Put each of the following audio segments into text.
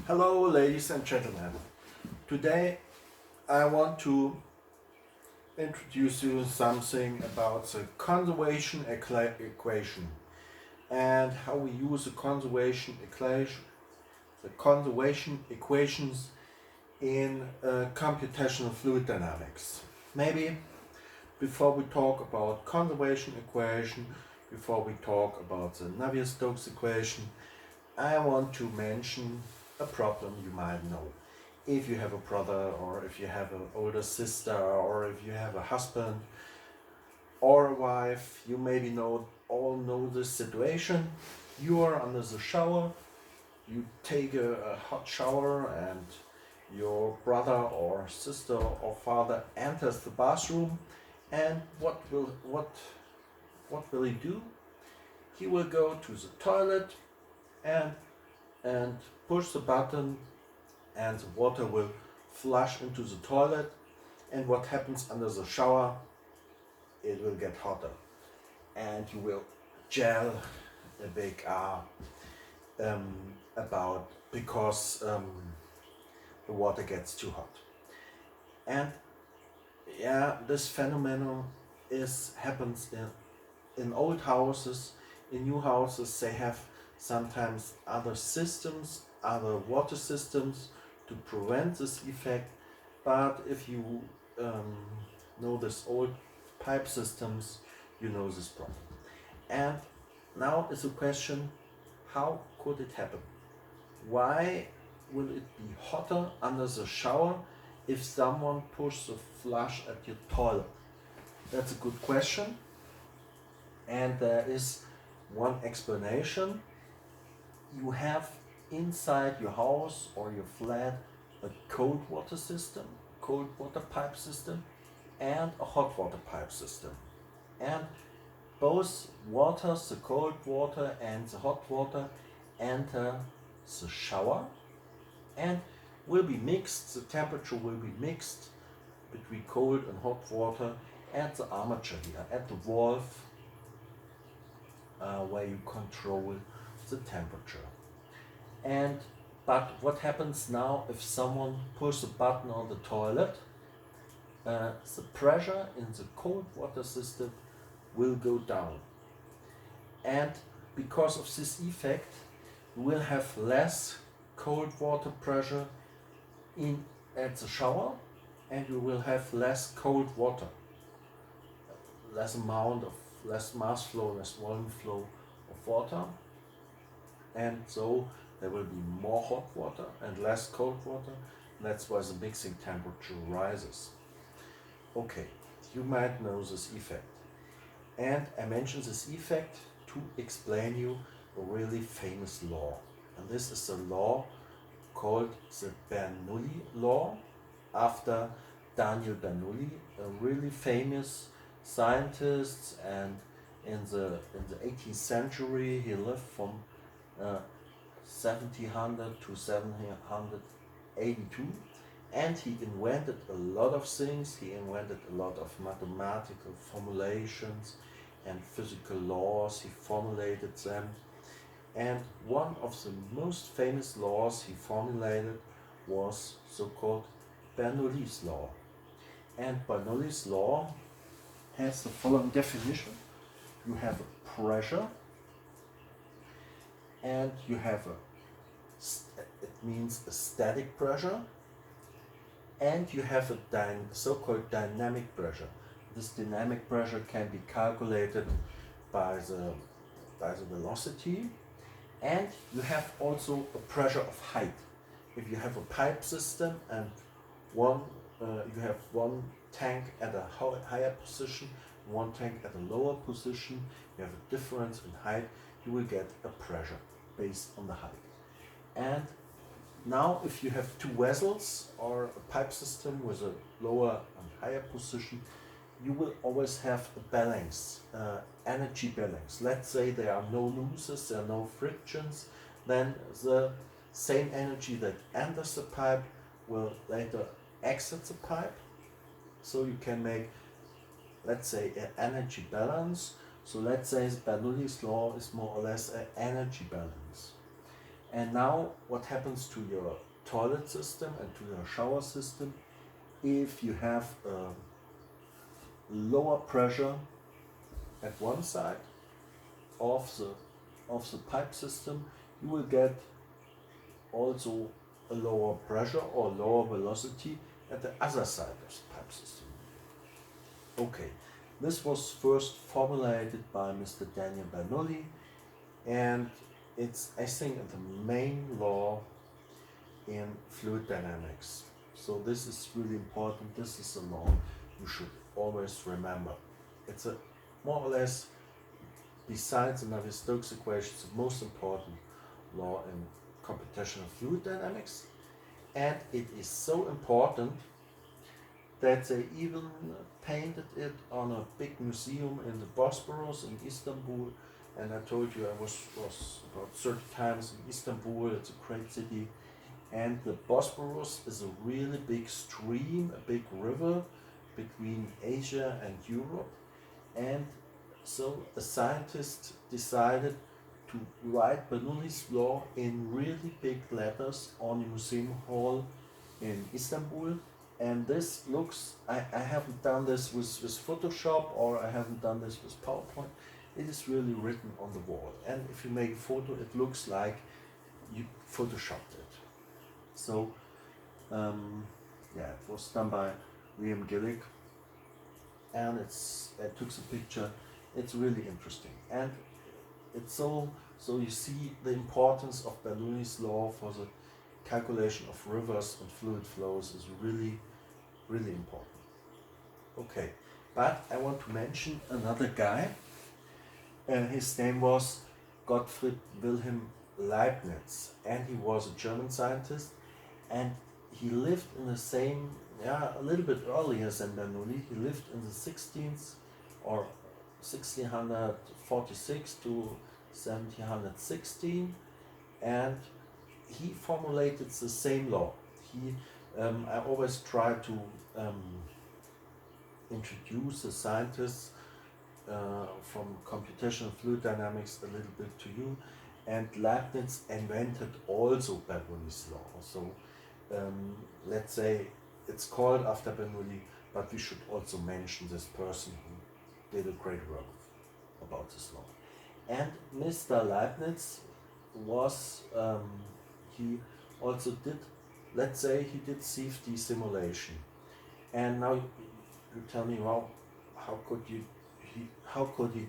Hello, ladies and gentlemen. Today I want to introduce you something about the conservation equation and how we use the conservation equations in computational fluid dynamics. Maybe before we talk about conservation equation, before we talk about the Navier-Stokes equation, I want to mention a problem you might know. If you have a brother, or if you have an older sister, or if you have a husband or a wife, you maybe all know this situation. You are under the shower, you take a hot shower, and your brother or sister or father enters the bathroom, and what will he do? He will go to the toilet and push the button, and the water will flush into the toilet. And what happens under the shower? It will get hotter, and you will gel a big about because the water gets too hot. And yeah, this phenomenon happens in old houses. In new houses, they have sometimes other systems, other water systems to prevent this effect. But if you know this old pipe systems, you know this problem. And now is the question, how could it happen? Why will it be hotter under the shower if someone pushes the flush at your toilet? That's a good question, and there is one explanation. You have inside your house or your flat a cold water system, cold water pipe system, and a hot water pipe system. And both waters, the cold water and the hot water, enter the shower and will be mixed. The temperature will be mixed between cold and hot water at the armature here, at the valve where you control the temperature. But what happens now if someone pushes a button on the toilet? The pressure in the cold water system will go down, and because of this effect, you will have less cold water pressure at the shower, and you will have less cold water, less mass flow, less volume flow of water, and so there will be more hot water and less cold water. That's why the mixing temperature rises. Okay, you might know this effect. And I mention this effect to explain you a really famous law. And this is a law called the Bernoulli law, after Daniel Bernoulli, a really famous scientist. And in the 18th century, he lived from 1700 to 1782, and he invented a lot of things. He invented a lot of mathematical formulations and physical laws. He formulated them, and one of the most famous laws he formulated was so-called Bernoulli's law. And Bernoulli's law has the following definition. You have a pressure, and you have it means a static pressure, and you have a so-called dynamic pressure. This dynamic pressure can be calculated by the velocity, and you have also a pressure of height. If you have a pipe system and you have one tank at a higher position, one tank at a lower position, you have a difference in height, you will get a pressure based on the height. And now if you have two vessels or a pipe system with a lower and higher position, you will always have a balance, energy balance. Let's say there are no losses, there are no frictions, then the same energy that enters the pipe will later exit the pipe. So you can make, let's say, an energy balance. So let's say Bernoulli's law is more or less an energy balance. And now what happens to your toilet system and to your shower system if you have a lower pressure at one side of the pipe system, you will get also a lower pressure or lower velocity at the other side of the pipe system. Okay, this was first formulated by Mr. Daniel Bernoulli, and it's, I think, the main law in fluid dynamics. So this is really important. This is a law you should always remember. It's a more or less, besides the Navier-Stokes equation, the most important law in computational fluid dynamics, and it is so important that they even painted it on a big museum in the Bosporus in Istanbul. And I told you I was about 30 times in Istanbul. It's a great city, and the Bosporus is a really big stream, a big river between Asia and Europe. And so a scientist decided to write Bernoulli's law in really big letters on the museum hall in Istanbul. And this looks, I haven't done this with Photoshop, or I haven't done this with PowerPoint. It is really written on the wall. And if you make a photo, it looks like you photoshopped it. So, yeah, it was done by Liam Gillick. And I took the picture. It's really interesting. And it's so you see the importance of Bernoulli's law for the calculation of rivers and fluid flows is really, really important. Okay, but I want to mention another guy. His name was Gottfried Wilhelm Leibniz, and he was a German scientist, and he lived in the same, a little bit earlier than Bernoulli. He lived in the 16th or 1646 to 1716, and he formulated the same law. I always try to introduce the scientists from computational fluid dynamics a little bit to you, and Leibniz invented also Bernoulli's law. So let's say it's called after Bernoulli, but we should also mention this person who did a great work about this law. And Mr. Leibniz was, he also did, let's say he did CFD simulation. And now you tell me, well, how could he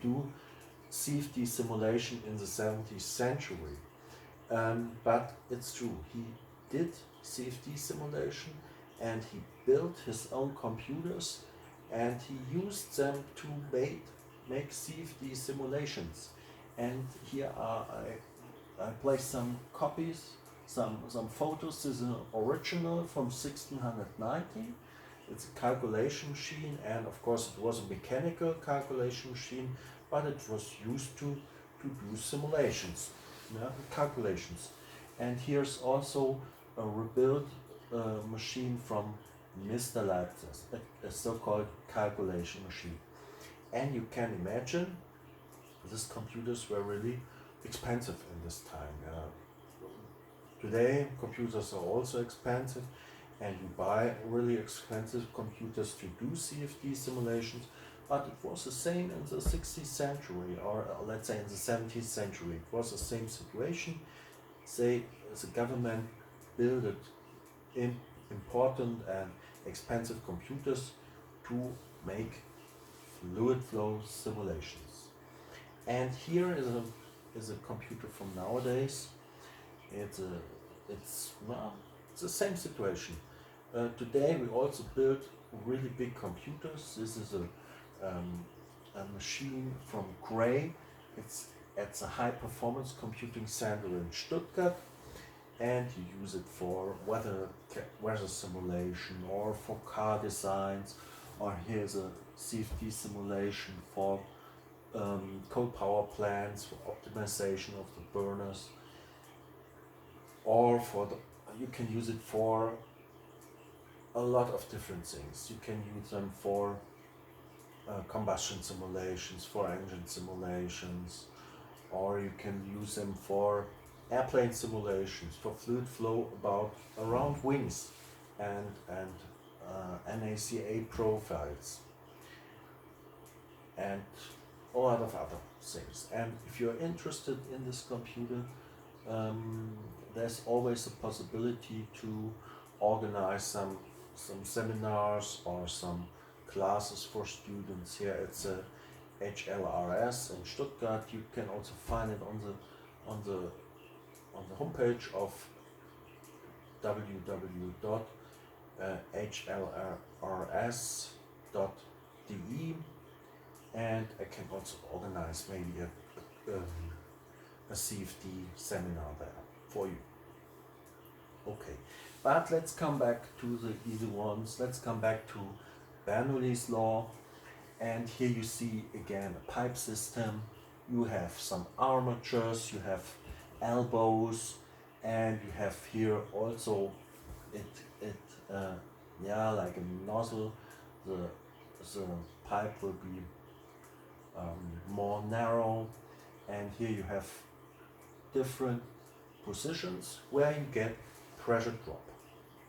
do CFD simulation in the 17th century? But it's true, he did CFD simulation, and he built his own computers, and he used them to make CFD simulations. And here I placed some copies, some photos. This is an original from 1690. It's a calculation machine, and of course it was a mechanical calculation machine, but it was used to do simulations, calculations. And here's also a rebuilt machine from Mr. Leibniz, a so-called calculation machine. And you can imagine these computers were really expensive in this time. Today computers are also expensive, and you buy really expensive computers to do CFD simulations, but it was the same in the 16th century, or let's say in the 17th century. It was the same situation. Say the government built important and expensive computers to make fluid flow simulations. And here is a computer from nowadays. It's the same situation. Today we also build really big computers. This is a machine from Cray. It's at the high performance computing center in Stuttgart, and you use it for weather simulation, or for car designs, or here's a CFD simulation for coal power plants, for optimization of the burners, or you can use it for a lot of different things. You can use them for combustion simulations, for engine simulations, or you can use them for airplane simulations for fluid flow about around wings and NACA profiles and a lot of other things. And if you're interested in this computer, there's always a possibility to organize some seminars or some classes for students. Here it's a HLRS in Stuttgart. You can also find it on the homepage of www.hlrs.de, and I can also organize maybe a CFD seminar there for you. Okay, but let's come back to the easy ones. Let's come back to Bernoulli's law, and here you see again a pipe system. You have some armatures, you have elbows, and you have here also like a nozzle. The pipe will be more narrow, and here you have different positions where you get pressure drop.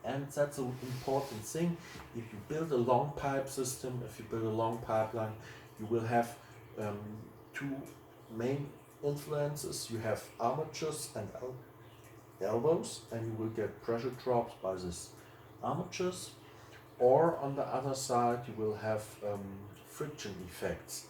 And that's an important thing. If you build a long pipe system, if you build a long pipeline, you will have two main influences. You have armatures and elbows, and you will get pressure drops by these armatures. Or on the other side, you will have friction effects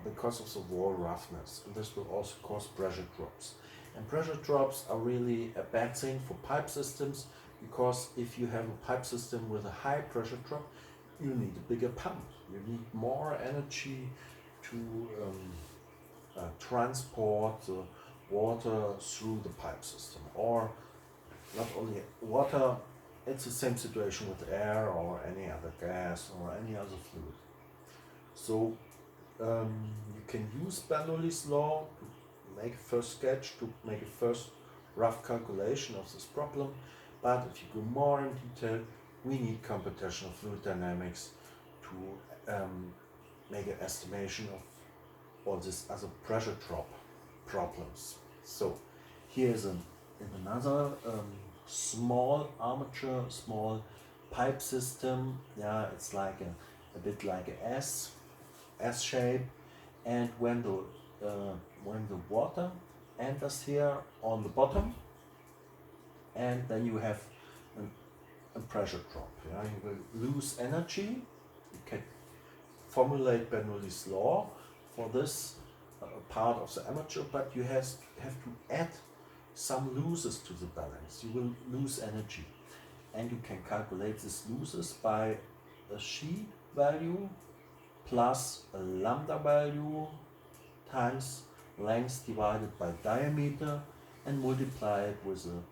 because of the wall roughness, and this will also cause pressure drops. And pressure drops are really a bad thing for pipe systems, because if you have a pipe system with a high pressure drop, you need a bigger pump. You need more energy to transport the water through the pipe system. Or not only water, it's the same situation with air or any other gas or any other fluid. So you can use Bernoulli's law to make a first sketch, to make a first rough calculation of this problem. But if you go more in detail, we need computational fluid dynamics to make an estimation of all this other pressure drop problems. So here is another small armature, small pipe system. Yeah, it's like a bit like a S shape, and when the water enters here on the bottom, and then you have a pressure drop. Yeah? You will lose energy. You can formulate Bernoulli's law for this part of the armature, but you have to add some losses to the balance. You will lose energy, and you can calculate these losses by a sheet value plus a lambda value times length divided by diameter, and multiply it with the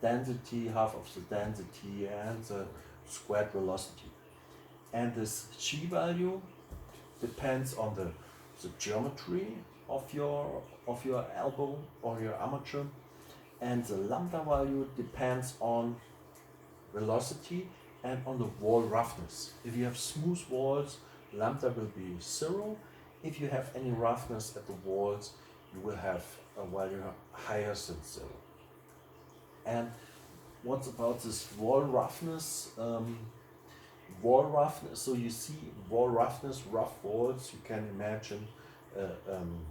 density, half of the density, and the squared velocity. And this G value depends on the geometry of your elbow or your armature, and the lambda value depends on velocity and on the wall roughness. If you have smooth walls, lambda will be 0. If you have any roughness at the walls, you will have a value higher than 0. And what about this wall roughness? Wall roughness, so you see wall roughness, rough walls, you can imagine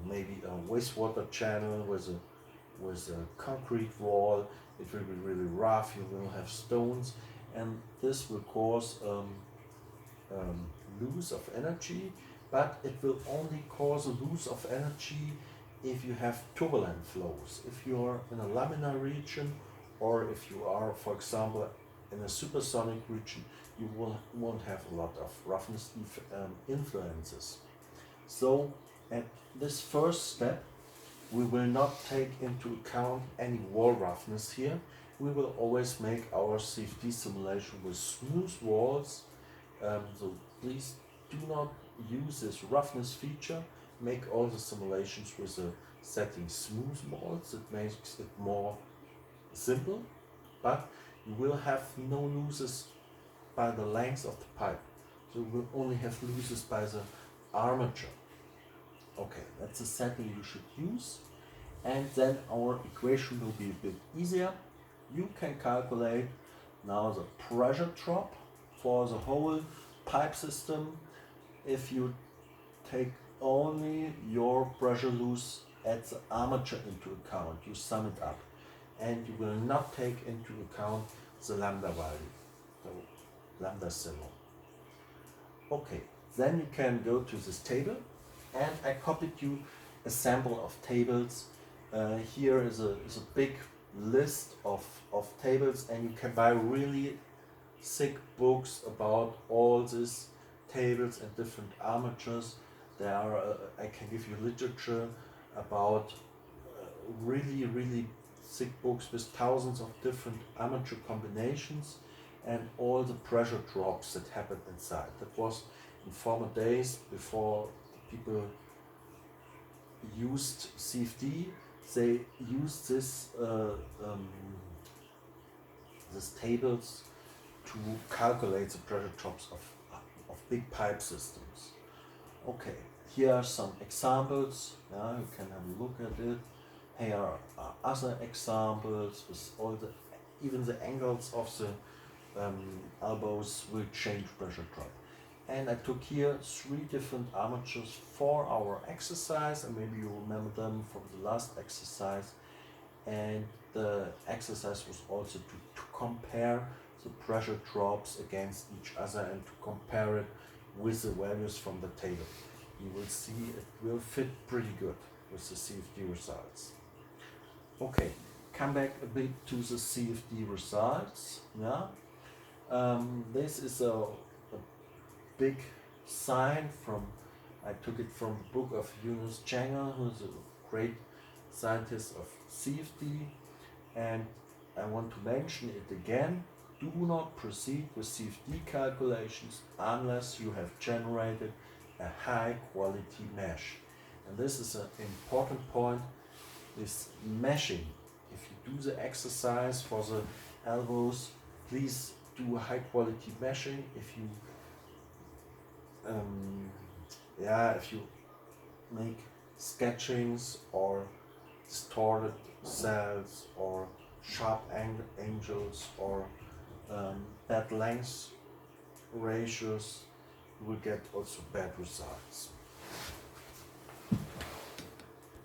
maybe a wastewater channel with a concrete wall. It will be really rough, you will have stones, and this will cause loss of energy, but it will only cause a loss of energy if you have turbulent flows. If you are in a laminar region, or if you are, for example, in a supersonic region, you won't have a lot of roughness influences. So at this first step, we will not take into account any wall roughness here. We will always make our CFD simulation with smooth walls. So please do not use this roughness feature. Make all the simulations with the setting smooth walls. It makes it more simple, but you will have no losses by the length of the pipe. So you will only have losses by the armature. Okay, that's a setting you should use. and then our equation will be a bit easier. You can calculate now the pressure drop for the whole pipe system if you take only your pressure loss at the armature into account. You sum it up, and you will not take into account the lambda value, the lambda symbol. Okay, then you can go to this table, and I copied you a sample of tables. Here is a big list of tables, and you can buy really thick books about all these tables and different armatures. There are, I can give you literature about really thick books with thousands of different armature combinations and all the pressure drops that happened inside. That was in former days, before people used CFD. They used these tables to calculate the pressure drops of big pipe systems. Okay, here are some examples. Yeah, you can have a look at it. Here are other examples with all the, even the angles of the elbows will change pressure drop. And I took here 3 different armatures for our exercise, and maybe you remember them from the last exercise. And the exercise was also to compare the pressure drops against each other and to compare it with the values from the table. You will see it will fit pretty good with the CFD results. Okay, come back a bit to the CFD results. Yeah, this is a big sign from, I took it from the book of Yunus Changer, who's a great scientist of CFD, and I want to mention it again. Do not proceed with CFD calculations unless you have generated a high quality mesh. And this is an important point, this meshing. If you do the exercise for the elbows, please do a high quality meshing. If you if you make sketchings or distorted cells or sharp angles or bad length ratios, you will get also bad results.